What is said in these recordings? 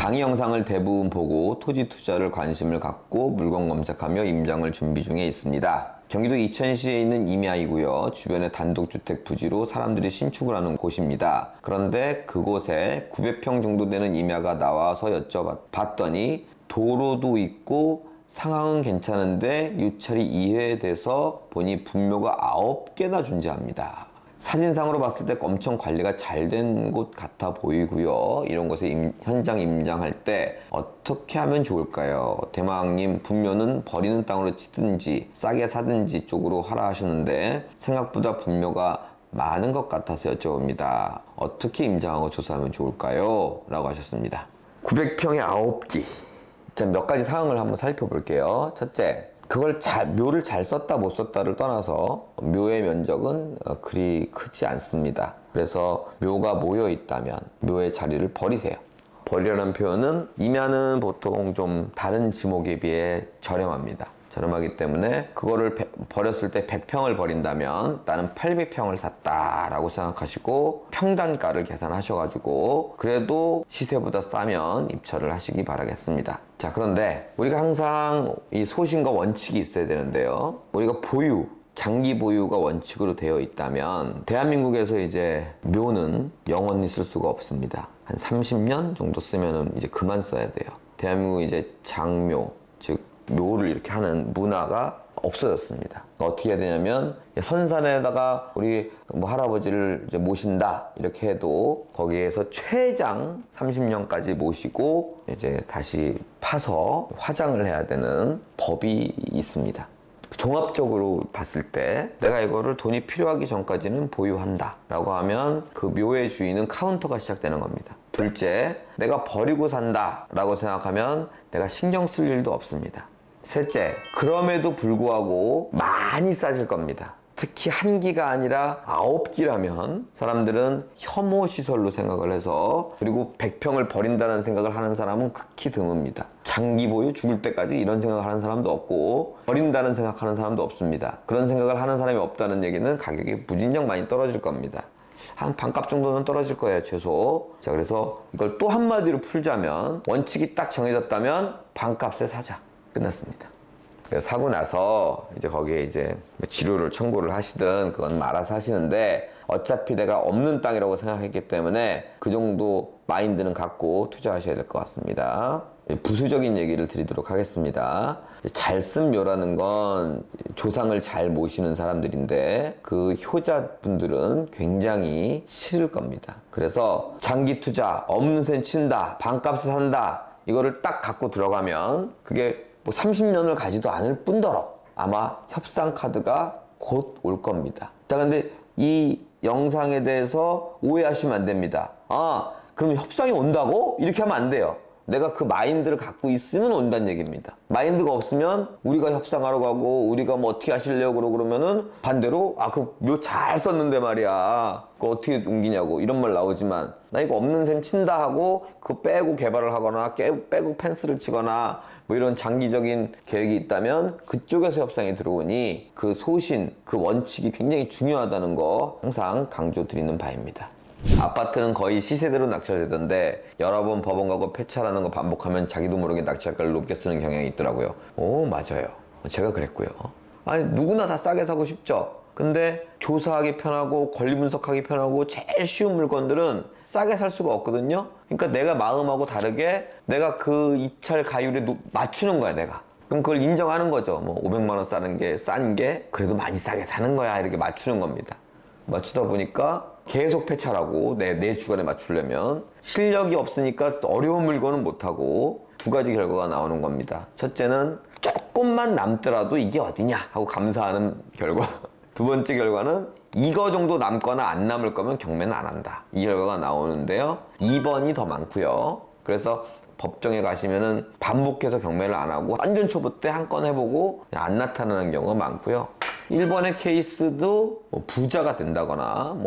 강의 영상을 대부분 보고 토지 투자를 관심을 갖고 물건 검색하며 임장을 준비 중에 있습니다. 경기도 이천시에 있는 임야이고요. 주변에 단독주택 부지로 사람들이 신축을 하는 곳입니다. 그런데 그곳에 900평 정도 되는 임야가 나와서 여쭤봤더니 도로도 있고 상황은 괜찮은데 유찰이 이회돼서 보니 분묘가 9개나 존재합니다. 사진상으로 봤을 때 엄청 관리가 잘 된 곳 같아 보이고요. 이런 곳에 현장 임장할 때 어떻게 하면 좋을까요? 대마왕님, 분묘는 버리는 땅으로 치든지 싸게 사든지 쪽으로 하라 하셨는데 생각보다 분묘가 많은 것 같아서 여쭤봅니다. 어떻게 임장하고 조사하면 좋을까요? 라고 하셨습니다. 900평에 9기. 자, 몇 가지 상황을 한번 살펴볼게요. 첫째, 묘를 잘 썼다 못 썼다를 떠나서 묘의 면적은 그리 크지 않습니다. 그래서 묘가 모여 있다면 묘의 자리를 버리세요. 버리라는 표현은 임야는 보통 좀 다른 지목에 비해 저렴합니다. 저렴하기 때문에 그거를 버렸을 때 100평을 버린다면 나는 800평을 샀다라고 생각하시고 평단가를 계산하셔가지고 그래도 시세보다 싸면 입찰을 하시기 바라겠습니다. 자, 그런데 우리가 항상 이 소신과 원칙이 있어야 되는데요. 우리가 장기 보유가 원칙으로 되어 있다면 대한민국에서 이제 묘는 영원히 쓸 수가 없습니다. 한 30년 정도 쓰면은 이제 그만 써야 돼요. 대한민국 이제 장묘, 즉 묘를 이렇게 하는 문화가 없어졌습니다. 어떻게 해야 되냐면 선산에다가 우리 할아버지를 이제 모신다 이렇게 해도 거기에서 최장 30년까지 모시고 이제 다시 파서 화장을 해야 되는 법이 있습니다. 종합적으로 봤을 때 내가 이거를 돈이 필요하기 전까지는 보유한다 라고 하면 그 묘의 주인은 카운터가 시작되는 겁니다. 둘째, 내가 버리고 산다 라고 생각하면 내가 신경 쓸 일도 없습니다. 셋째, 그럼에도 불구하고 많이 싸질 겁니다. 특히 1기가 아니라 9기라면 사람들은 혐오시설로 생각을 해서, 그리고 100평을 버린다는 생각을 하는 사람은 극히 드뭅니다. 장기 보유 죽을 때까지 이런 생각을 하는 사람도 없고 버린다는 생각하는 사람도 없습니다. 그런 생각을 하는 사람이 없다는 얘기는 가격이 무진장 많이 떨어질 겁니다. 한 반값 정도는 떨어질 거예요, 최소. 자, 그래서 이걸 또 한마디로 풀자면 원칙이 딱 정해졌다면 반값에 사자. 끝났습니다. 사고 나서 이제 거기에 이제 지료를 청구를 하시든 그건 알아서 하시는데 어차피 내가 없는 땅이라고 생각했기 때문에 그 정도 마인드는 갖고 투자하셔야 될 것 같습니다. 부수적인 얘기를 드리도록 하겠습니다. 잘 쓴 묘라는 건 조상을 잘 모시는 사람들인데 그 효자분들은 굉장히 싫을 겁니다. 그래서 장기 투자, 없는 셈 친다, 반값에 산다, 이거를 딱 갖고 들어가면 그게 30년을 가지도 않을 뿐더러 아마 협상 카드가 곧 올 겁니다. 자, 근데 이 영상에 대해서 오해하시면 안 됩니다. 그럼 협상이 온다고? 이렇게 하면 안 돼요. 내가 그 마인드를 갖고 있으면 온다는 얘기입니다. 마인드가 없으면 우리가 협상하러 가고 우리가 어떻게 하시려고 그러면은 반대로 그 묘 잘 썼는데 말이야, 그거 어떻게 옮기냐고 이런 말 나오지만, 나 이거 없는 셈 친다 하고 그거 빼고 개발을 하거나 빼고 펜스를 치거나 이런 장기적인 계획이 있다면 그쪽에서 협상이 들어오니 그 소신, 그 원칙이 굉장히 중요하다는 거 항상 강조드리는 바입니다. 아파트는 거의 시세대로 낙찰되던데 여러 번 법원 가고 폐차라는 거 반복하면 자기도 모르게 낙찰가를 높게 쓰는 경향이 있더라고요. 오, 맞아요. 제가 그랬고요. 아니, 누구나 다 싸게 사고 싶죠. 근데 조사하기 편하고 권리 분석하기 편하고 제일 쉬운 물건들은 싸게 살 수가 없거든요. 그러니까 내가 마음하고 다르게 내가 그 입찰 가율에 맞추는 거야, 내가. 그럼 그걸 인정하는 거죠. 500만 원 싸는 게 싼 게 그래도 많이 싸게 사는 거야, 이렇게 맞추는 겁니다. 맞추다 보니까 계속 폐차라고 내 주관에 맞추려면 실력이 없으니까 어려운 물건은 못하고 두 가지 결과가 나오는 겁니다. 첫째는 조금만 남더라도 이게 어디냐 하고 감사하는 결과. 두 번째 결과는 이거 정도 남거나 안 남을 거면 경매는 안 한다. 이 결과가 나오는데요. 2번이 더 많고요. 그래서 법정에 가시면은 반복해서 경매를 안 하고 완전 초보 때 한 건 해보고 안 나타나는 경우가 많고요. 1번의 케이스도 부자가 된다거나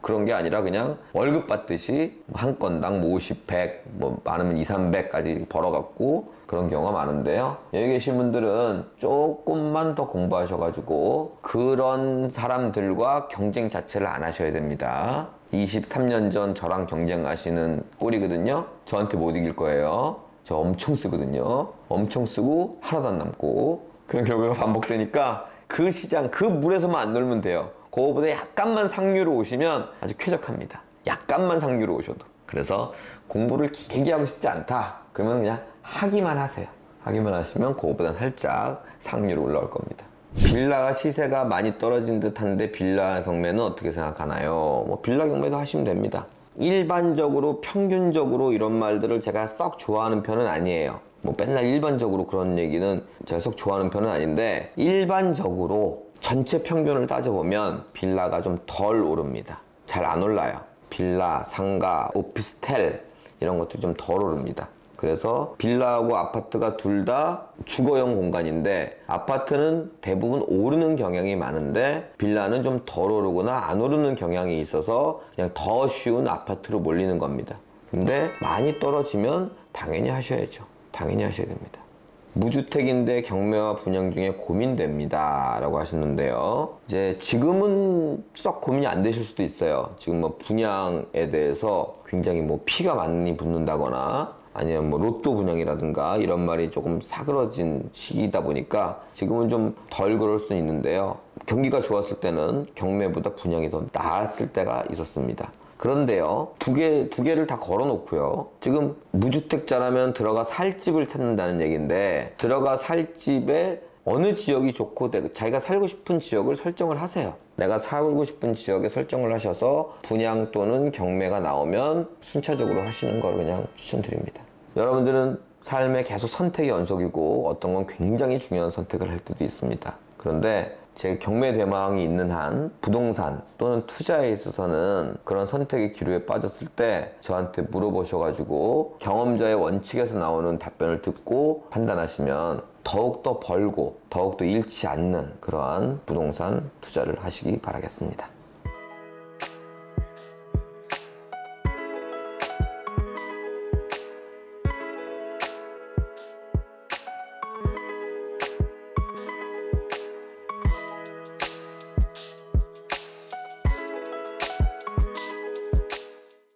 그런 게 아니라 그냥 월급 받듯이 한 건당 50, 100, 많으면 2, 300까지 벌어갖고 그런 경우가 많은데요. 여기 계신 분들은 조금만 더 공부하셔가지고 그런 사람들과 경쟁 자체를 안 하셔야 됩니다. 23년 전 저랑 경쟁하시는 꼴이거든요. 저한테 못 이길 거예요. 저 엄청 쓰거든요. 엄청 쓰고 하나도 안 남고 그런 결과가 반복되니까 그 시장, 그 물에서만 안 놀면 돼요. 그거보다 약간만 상류로 오시면 아주 쾌적합니다. 약간만 상류로 오셔도. 그래서 공부를 길게 하고 싶지 않다. 그러면 그냥 하기만 하세요. 하기만 하시면 그거보다 살짝 상류로 올라올 겁니다. 빌라가 시세가 많이 떨어진 듯한데 빌라 경매는 어떻게 생각하나요? 뭐 빌라 경매도 하시면 됩니다. 일반적으로 평균적으로 이런 말들을 제가 썩 좋아하는 편은 아니에요. 뭐 맨날 일반적으로 그런 얘기는 제가 썩 좋아하는 편은 아닌데 일반적으로 전체 평균을 따져보면 빌라가 좀 덜 오릅니다. 잘 안 올라요. 빌라, 상가, 오피스텔 이런 것들이 좀 덜 오릅니다. 그래서 빌라하고 아파트가 둘 다 주거용 공간인데 아파트는 대부분 오르는 경향이 많은데 빌라는 좀 덜 오르거나 안 오르는 경향이 있어서 그냥 더 쉬운 아파트로 몰리는 겁니다. 근데 많이 떨어지면 당연히 하셔야죠. 당연히 하셔야 됩니다. 무주택인데 경매와 분양 중에 고민됩니다 라고 하셨는데요. 이제 지금은 썩 고민이 안 되실 수도 있어요. 지금 뭐 분양에 대해서 굉장히 뭐 피가 많이 붙는다거나 아니면 뭐 로또 분양이라든가 이런 말이 조금 사그러진 시기이다 보니까 지금은 좀 덜 그럴 수 있는데요. 경기가 좋았을 때는 경매보다 분양이 더 나았을 때가 있었습니다. 그런데요, 두 개를 다 걸어 놓고요. 지금 무주택자라면 들어가 살 집을 찾는다는 얘기인데 들어가 살 집에 어느 지역이 좋고 자기가 살고 싶은 지역을 설정을 하세요. 내가 살고 싶은 지역에 설정을 하셔서 분양 또는 경매가 나오면 순차적으로 하시는 걸 그냥 추천드립니다. 여러분들은 삶에 계속 선택의 연속이고 어떤 건 굉장히 중요한 선택을 할 때도 있습니다. 그런데 제 경매 대망이 있는 한 부동산 또는 투자에 있어서는 그런 선택의 기로에 빠졌을 때 저한테 물어보셔가지고 경험자의 원칙에서 나오는 답변을 듣고 판단하시면 더욱더 벌고 더욱더 잃지 않는 그러한 부동산 투자를 하시기 바라겠습니다.